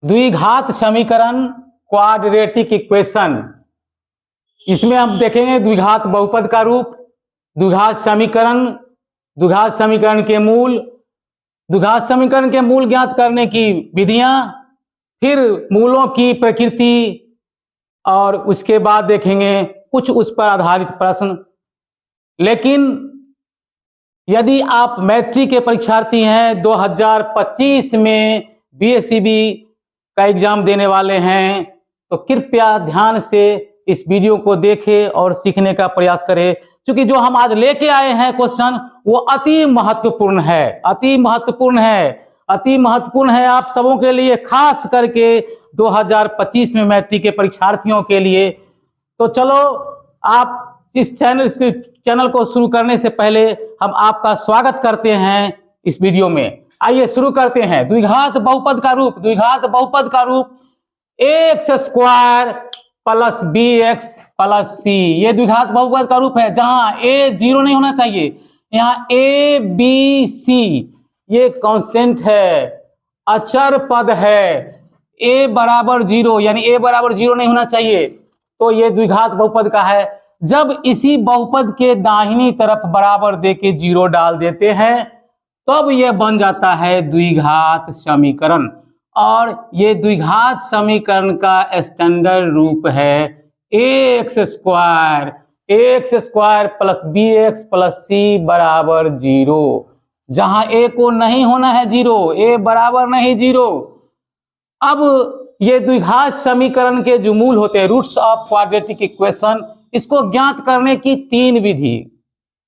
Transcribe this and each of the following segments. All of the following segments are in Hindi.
द्विघात समीकरण क्वाड्रेटिक इक्वेशन। इसमें हम देखेंगे द्विघात बहुपद का रूप, द्विघात समीकरण के मूल, द्विघात समीकरण के मूल ज्ञात करने की विधियां, फिर मूलों की प्रकृति और उसके बाद देखेंगे कुछ उस पर आधारित प्रश्न। लेकिन यदि आप मैट्रिक के परीक्षार्थी हैं, 2025 में बीएसईबी का एग्जाम देने वाले हैं, तो कृपया ध्यान से इस वीडियो को देखें और सीखने का प्रयास करें, क्योंकि जो हम आज लेके आए हैं क्वेश्चन वो अति महत्वपूर्ण है, अति महत्वपूर्ण है आप सबों के लिए, खास करके 2025 में मैट्रिक के परीक्षार्थियों के लिए। तो चलो, आप इस चैनल को शुरू करने से पहले हम आपका स्वागत करते हैं इस वीडियो में। आइए शुरू करते हैं। द्विघात बहुपद का रूप x square plus b x plus c, ये द्विघात बहुपद का रूप है, जहां ए जीरो नहीं होना चाहिए। यहाँ ए बी सी ये कांस्टेंट है, अचर पद है। ए बराबर जीरो, यानी ए बराबर जीरो नहीं होना चाहिए, तो ये द्विघात बहुपद का है। जब इसी बहुपद के दाहिनी तरफ बराबर देके जीरो डाल देते हैं, तब यह बन जाता है द्विघात समीकरण। और ये द्विघात समीकरण का स्टैंडर्ड रूप है x square plus b x plus c बराबर जीरो, जहां ए को नहीं होना है जीरो, ए बराबर नहीं जीरो। अब ये द्विघात समीकरण के जो मूल होते हैं, रूट्स ऑफ क्वाड्रेटिक इक्वेशन, इसको ज्ञात करने की तीन विधि,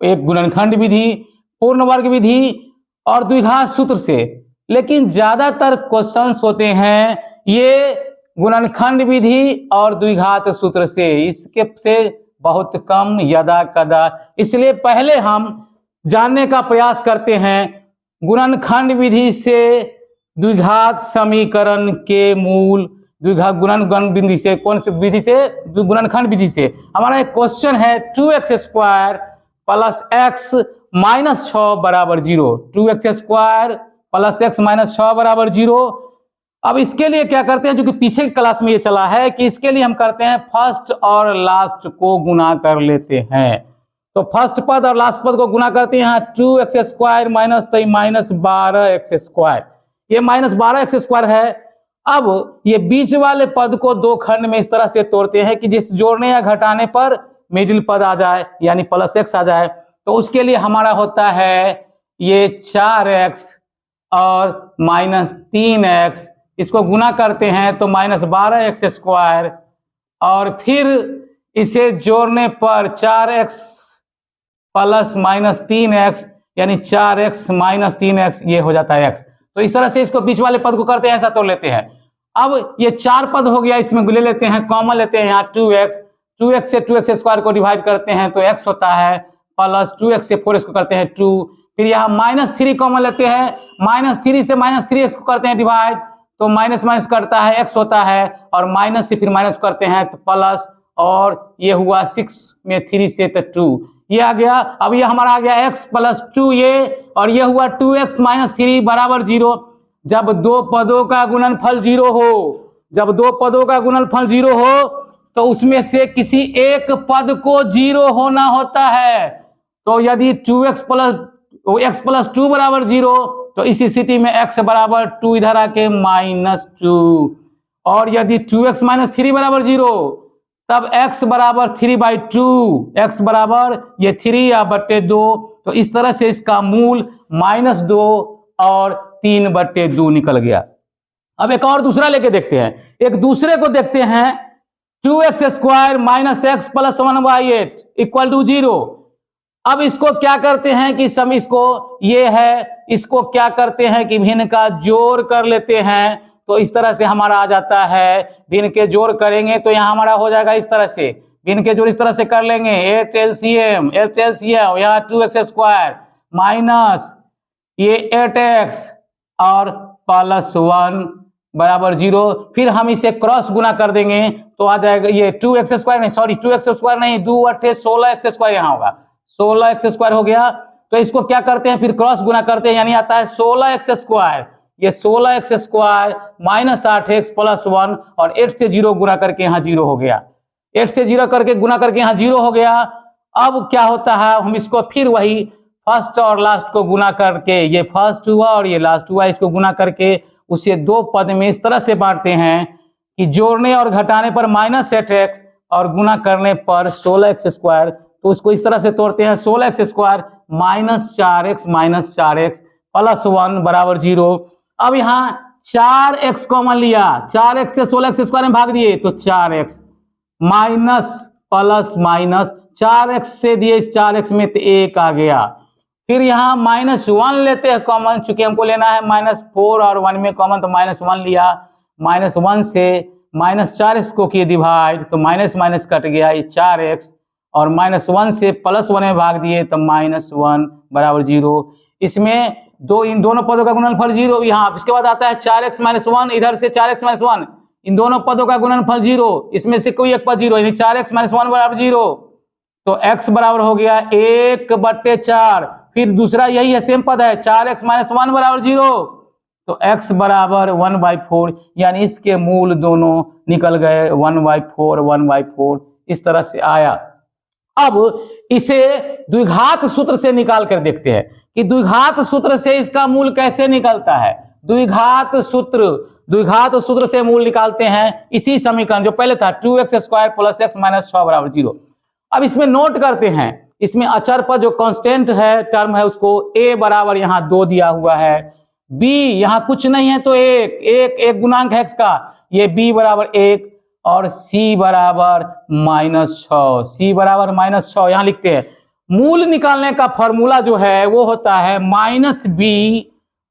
एक गुणनखंड विधि, पूर्ण वर्ग विधि और द्विघात सूत्र से। लेकिन ज्यादातर क्वेश्चंस होते हैं ये गुणनखंड विधि और द्विघात सूत्र से, इसके से बहुत कम यदा कदा। इसलिए पहले हम जानने का प्रयास करते हैं गुणनखंड विधि से द्विघात समीकरण के मूल। द्विघात गुणन विधि से, कौन सी विधि से? गुणनखंड विधि से। हमारा एक क्वेश्चन है 2x square plus x minus 6 बराबर zero, 2x square plus x minus 6 बराबर जीरो। अब इसके लिए क्या करते हैं, जो कि पीछे की क्लास में ये चला है, कि इसके लिए हम करते हैं फर्स्ट और लास्ट को गुना कर लेते हैं। तो फर्स्ट पद और लास्ट पद को गुना करते हैं। यहाँ 2x square minus 12x square, ये माइनस 12x स्क्वायर है। अब ये बीच वाले पद को दो खंड में इस तरह से तोड़ते हैं कि जिस जोड़ने या घटाने पर मिडिल पद आ जाए, यानी प्लस x आ जाए। तो उसके लिए हमारा होता है ये 4x और माइनस 3x, इसको गुना करते हैं तो माइनस 12x स्क्वायर, और फिर इसे जोड़ने पर 4x प्लस माइनस 3x, यानी 4x माइनस 3x, ये हो जाता है x। तो इस तरह से इसको बीच वाले पद को करते हैं, ऐसा तोड़ लेते हैं। अब ये 4 पद हो गया, इसमें ले लेते हैं, कॉमन लेते हैं। यहाँ 2x से 2x स्क्वायर को डिवाइड करते हैं तो x होता है, प्लस 2x से 4x को करते हैं 2। फिर यहाँ माइनस 3 कॉमन लेते हैं, माइनस 3 से माइनस 3x को करते हैं डिवाइड, तो माइनस माइनस करता है x होता है, और माइनस से फिर माइनस करते हैं तो प्लस, और ये हुआ 6 में 3 से तो 2, ये आ गया। अब ये हमारा आ गया x प्लस 2 ये, और ये हुआ 2x माइनस 3 बराबर जीरो। जब दो पदों का गुणनफल जीरो हो, तो उसमें से किसी एक पद को जीरो होना होता है। तो यदि 2x प्लस 2 बराबर जीरो, तो इस स्थिति में x बराबर 2 इधर आके माइनस 2, और यदि 2x माइनस 3 बराबर जीरो, तब x बराबर 3/2, x बराबर ये 3 या बट्टे 2। तो इस तरह से इसका मूल -2 और 3/2 निकल गया। अब एक और दूसरा लेके देखते हैं, एक दूसरे को देखते हैं। 2x square minus x plus 1/8 equal to 0। अब इसको क्या करते हैं कि सम, इसको ये है, इसको क्या करते हैं कि भिन्न का जोड़ कर लेते हैं। तो इस तरह से हमारा आ जाता है, भिन्न के जोड़ करेंगे तो यहाँ हमारा हो जाएगा इस तरह से, भिन्न के जोड़ इस तरह से कर लेंगे, 8 LCM यहाँ 2x स्क्वायर माइनस ये 8x और प्लस 1 बराबर 0। फिर हम इसे क्रॉस गुना कर देंगे तो आ जाएगा ये 2x स्क्वायर नहीं, 2 8 16x स्क्वायर यहाँ होगा, 16x स्क्वायर हो गया। तो इसको क्या करते हैं, फिर क्रॉस गुना करते हैं, यानी आता है 16x स्क्वायर ये 16x² माइनस 8x प्लस 1 और 8 से 0 गुना करके यहाँ 0 हो गया। 8 से 0 करके गुना करके यहाँ 0 हो गया। अब क्या होता है, हम इसको फिर वही फर्स्ट और लास्ट को गुना करके, ये फर्स्ट हुआ और ये लास्ट हुआ, इसको गुना करके उसे दो पद में इस तरह से बांटते हैं कि जोड़ने और घटाने पर -8x और गुना करने पर 16x²। तो उसको इस तरह से तोड़ते हैं, 16x² माइनस 4x प्लस 1 बराबर 0। अब यहाँ 4x कॉमन लिया, 4x से 16x² में भाग दिए तो 4x minus plus minus 4x से दिए इस 4x में तो 1 आ गया। फिर यहाँ -1 लेते हैं कॉमन, चूंकि हमको लेना है -4 और 1 में कॉमन तो -1 लिया। -1 से -4x को किए डिवाइड तो माइनस माइनस कट गया, ये 4x और -1 से +1 में भाग दिए तो -1 बराबर 0। इसमें इन दोनों पदों का गुणनफल 0। यहाँ इसके बाद आता है 4x - 1, इधर से 4x - 1, इन दोनों पदों का गुणनफल 0, इसमें से कोई एक पद 0, यानी 4x - 1 बराबर 0। तो x बराबर हो गया 1/4। फिर दूसरा यही है, सेम पद है, 4x - 1 बराबर 0, तो x बराबर 1/4, यानी इसके मूल दोनों निकल गए 1/4 इस तरह से आया। अब इसे द्विघात सूत्र से निकाल कर देखते हैं कि द्विघात सूत्र से इसका मूल कैसे निकलता है। द्विघात सूत्र से मूल निकालते हैं इसी समीकरण जो पहले था, 2x² + x - 6 बराबर 0। अब इसमें नोट करते हैं, इसमें अचर पर जो कांस्टेंट है टर्म है उसको a बराबर यहाँ 2 दिया हुआ है, b यहाँ कुछ नहीं है तो एक गुणांक है x का, ये b बराबर 1 और c बराबर -6, c बराबर -6 यहाँ लिखते हैं। मूल निकालने का फॉर्मूला जो है वो होता है -b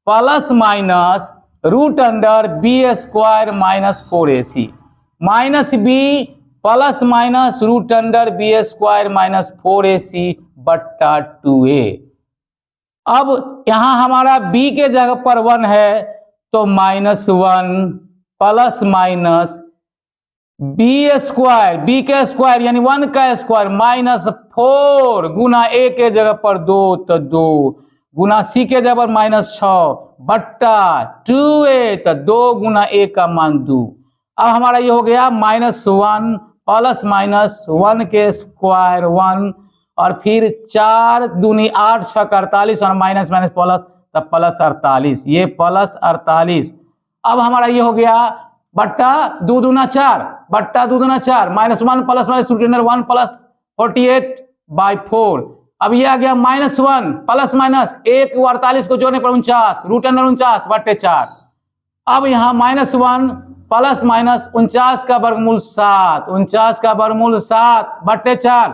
plus minus √b² - 4ac, -b plus minus √b² - 4ac बट्टा 2a। अब यहां हमारा b के जगह पर 1 है तो -1 प्लस माइनस b के स्क्वायर यानी 1 का स्क्वायर -4 गुना a के जगह पर 2 तो 2 गुना c के जगह पर -6 बट्टा 2a तो 2 गुना a का मान 2। अब हमारा ये हो गया -1 प्लस माइनस 1 के स्क्वायर 1 और फिर 4 दूनी 8 6 48 और माइनस माइनस प्लस तब प्लस 48, ये प्लस 48। अब हमारा ये हो गया बट्टा 2 दूना 4 बट्टा 2 दूना 4 -1 प्लस माइनस √1 प्लस 48/4। अब ये आ गया -1 प्लस माइनस 1 48 को जोड़ने पर 49 √49 बट्टे 4। अब यहाँ -1 प्लस माइनस 49 का वर्गमूल 7, 49 का वर्गमूल 7 बट्टे 4।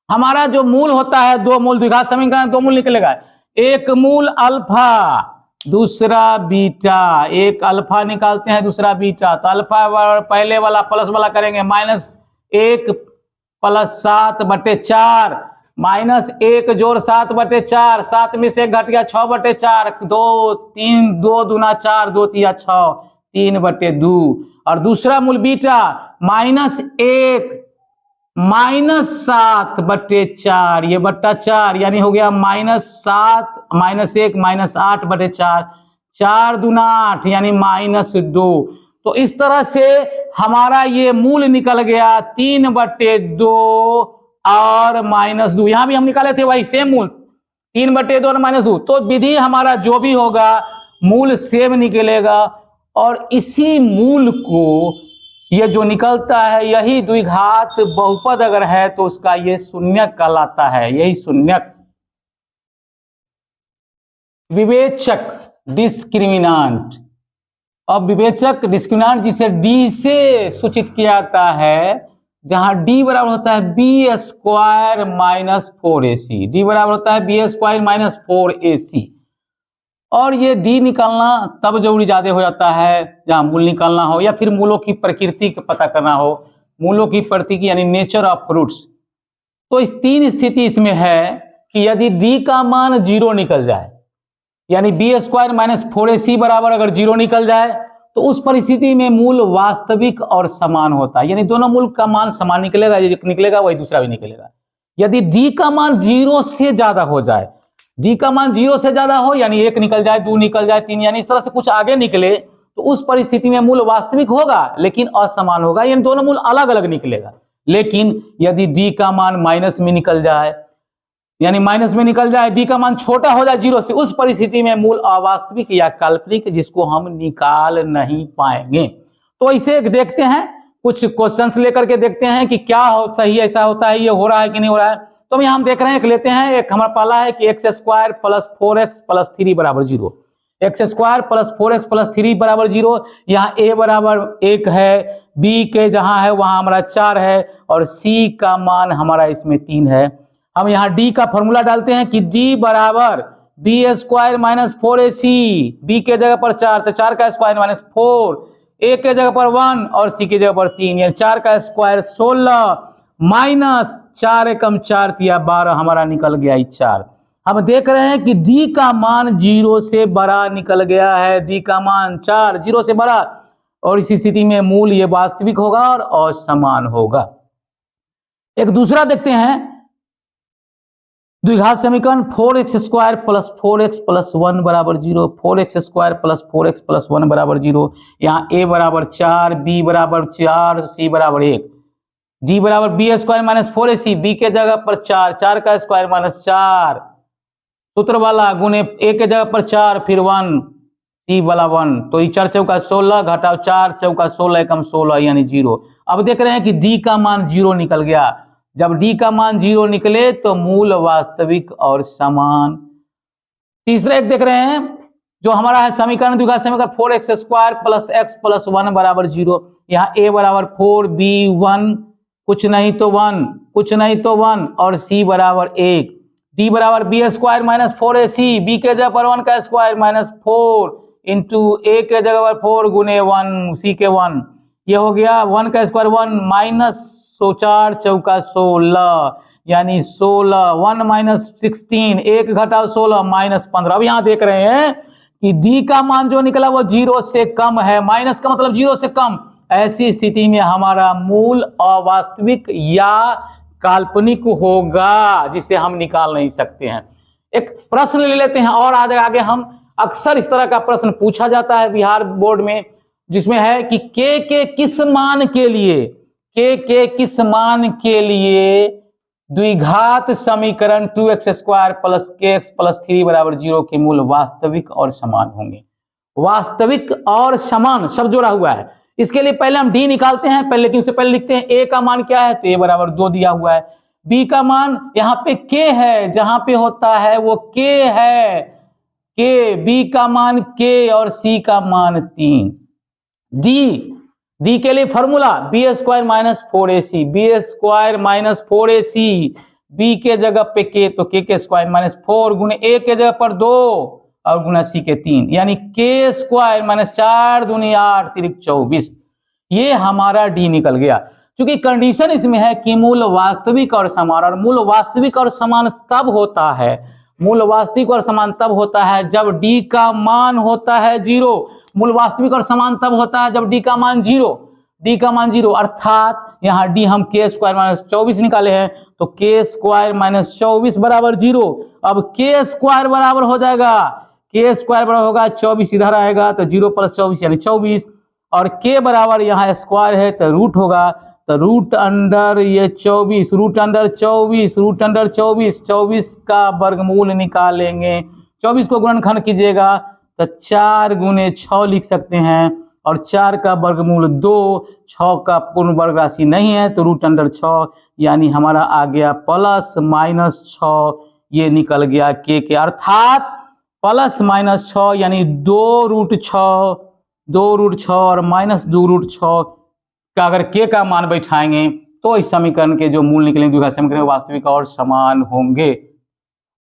हमारा जो मूल होता है, दो मूल द्विघात समीकरण, दो मूल निकलेगा, एक मूल अल्फा दूसरा बीटा, एक अल्फा निकालते हैं दूसरा बीटा, तो अल्फा पहले वाला प्लस वाला करेंगे -1 प्लस 7 बट्टे 4 -1 जोड़ 7 बट्टे 4, 7 में से 1 घट गया 6 बट्टे 4, 2 दूना 4 2 तिया 6 3 बट्टे 2। और दूसरा मूल बीटा -1 -7 बट्टे 4, ये बट्टा 4 यानी हो गया -7 -1 -8 बट्टे 4, 4 दूना 8 यानी -2। तो इस तरह से हमारा ये मूल निकल गया 3 बट्टे 2 और -2। यहां भी हम निकाले थे वही सेम मूल 3 बट्टे 2 और -2। तो विधि हमारा जो भी होगा मूल सेम निकलेगा और इसी मूल को ये जो निकलता है यही द्विघात बहुपद अगर है तो उसका ये शून्यक कहलाता है, यही शून्यक। विवेचक डिस्क्रिमिनांट, अब विवेचक डिस्क्रिमिनांट जिसे d से सूचित किया जाता है, जहां d बराबर होता है b² - 4ac, d बराबर होता है b² - 4ac। और ये d निकालना तब जरूरी ज्यादा हो जाता है जहां मूल निकालना हो या फिर मूलों की प्रकृति का पता करना हो, मूलों की प्रकृति यानी नेचर ऑफ फ्रूट्स। तो इस 3 स्थिति इसमें है कि यदि d का मान 0 निकल जाए, यानी b² - 4ac बराबर अगर 0 निकल जाए तो उस परिस्थिति में मूल वास्तविक और समान होता है, यानी दोनों मूल का मान समान निकलेगा, जो निकलेगा वही दूसरा भी निकलेगा। यदि d का मान 0 से ज्यादा हो जाए, डी का मान 0 से ज्यादा हो, यानी 1 निकल जाए, 2 निकल जाए, 3, यानी इस तरह से कुछ आगे निकले, तो उस परिस्थिति में मूल वास्तविक होगा लेकिन असमान होगा, यानी दोनों मूल अलग अलग निकलेगा। लेकिन यदि डी का मान माइनस में निकल जाए, यानी माइनस में निकल जाए, डी का मान छोटा हो जाए 0 से, उस परिस्थिति में मूल अवास्तविक या काल्पनिक, जिसको हम निकाल नहीं पाएंगे। तो इसे देखते हैं, कुछ क्वेश्चंस लेकर के देखते हैं कि क्या सही ऐसा होता है, ये हो रहा है कि नहीं हो रहा है। तो हम देख रहे हैं, एक लेते हैं, एक हमारा पहला है कि x² + 4x + 3 = 0। x² + 4x + 3 = 0। यहाँ a = 1 है, b के जहां है वहां हमारा 4 है और c का मान हमारा इसमें 3 है। हम यहाँ d का फॉर्मूला डालते हैं कि d = b² - 4ac, b के जगह पर 4 तो 4 का स्क्वायर - 4, a के जगह पर 1 और c की जगह पर 3, यानी 4 का स्क्वायर 16 माइनस 4 एकम 4 तिया 12, हमारा निकल गया 4। हम देख रहे हैं कि d का मान 0 से बड़ा निकल गया है, d का मान 4 0 से बड़ा, और इसी स्थिति में मूल ये वास्तविक होगा और असमान होगा। एक दूसरा देखते हैं, द्विघात समीकरण 4x² + 4x + 1 = 0, 4x² + 4x + 1 = 0। यहाँ a = 4, b = 4, c = 1, d = b² - 4ac, b के जगह पर 4, 4 का स्क्वायर - 4 सूत्र वाला गुने a के जगह पर 4 फिर 1, c वाला 1, तो ये 4 चौका 16 घटाओ 4 चौका 16 एकम 16 यानी 0। अब देख रहे हैं कि d का मान 0 निकल गया। जब d का मान 0 निकले तो मूल वास्तविक और समान। तीसरा एक देख रहे हैं, जो हमारा है समीकरण, द्विघात समीकरण 4x² + x + 1 = 0। यहाँ a = 4, b 1, कुछ नहीं तो 1, कुछ नहीं तो 1 और c = 1, d = b² - 4ac, b के जगह पर 1 का स्क्वायर -4 इंटू a के जगह पर 4 गुने 1, c के 1, ये हो गया 1 का स्क्वायर 1 माइनस 4 चौका 16 यानी 16, 1 - 16, 1 घटाओ 16 -15। अब यहाँ देख रहे हैं कि d का मान जो निकला वो 0 से कम है, माइनस का मतलब 0 से कम। ऐसी स्थिति में हमारा मूल अवास्तविक या काल्पनिक होगा, जिसे हम निकाल नहीं सकते हैं। एक प्रश्न ले लेते हैं और आगे हम, अक्सर इस तरह का प्रश्न पूछा जाता है बिहार बोर्ड में, जिसमें है कि के किस मान के लिए, के किस मान के लिए द्विघात समीकरण 2x² + kx + 3 = 0 के मूल वास्तविक और समान होंगे। वास्तविक और समान शब्द जोड़ा हुआ है, इसके लिए पहले हम d निकालते हैं पहले, लेकिन उससे पहले लिखते हैं a का मान क्या है, तो a = 2 दिया हुआ है। b का मान यहाँ पे k है, जहां पे होता है वो k है, k, b का मान k और c का मान 3। d के लिए formula b² - 4ac, b² - 4ac, b के जगह पे k तो k के स्क्वायर -4 गुने a के जगह पर 2 और गुना c के 3, यानी k² - 4 दूनी 8 तिरिक 24, ये हमारा d निकल गया। क्योंकि कंडीशन इसमें है कि मूल वास्तविक और समान, और मूल वास्तविक और समान तब होता है, मूल वास्तविक और समान तब होता है जब d का मान होता है 0। मूल वास्तविक और समान तब होता है जब d का मान 0, d का मान 0, अर्थात यहाँ d हम k² - 24 निकाले हैं, तो k² - 24 = 0। अब k² बराबर हो जाएगा, k² बराबर होगा 24, इधर आएगा तो 0 + 24 यानी 24, और k बराबर यहाँ स्क्वायर है तो रूट होगा, तो रूट अंडर ये 24, रूट अंडर 24, रूट अंडर 24, 24 का वर्गमूल निकालेंगे, 24 को गुणनखंड कीजिएगा तो 4 गुने 6 लिख सकते हैं, और 4 का वर्गमूल 2, 6 का पूर्ण वर्ग राशि नहीं है तो रूट अंडर 6, यानी हमारा आ गया +-6, ये निकल गया k के, अर्थात +-6 यानी 2 रूट 6, 2 रूट 6 और -2 रूट 6 का अगर k का मान बैठाएंगे तो इस समीकरण के जो मूल निकलेंगे द्विघात समीकरण वास्तविक और समान होंगे।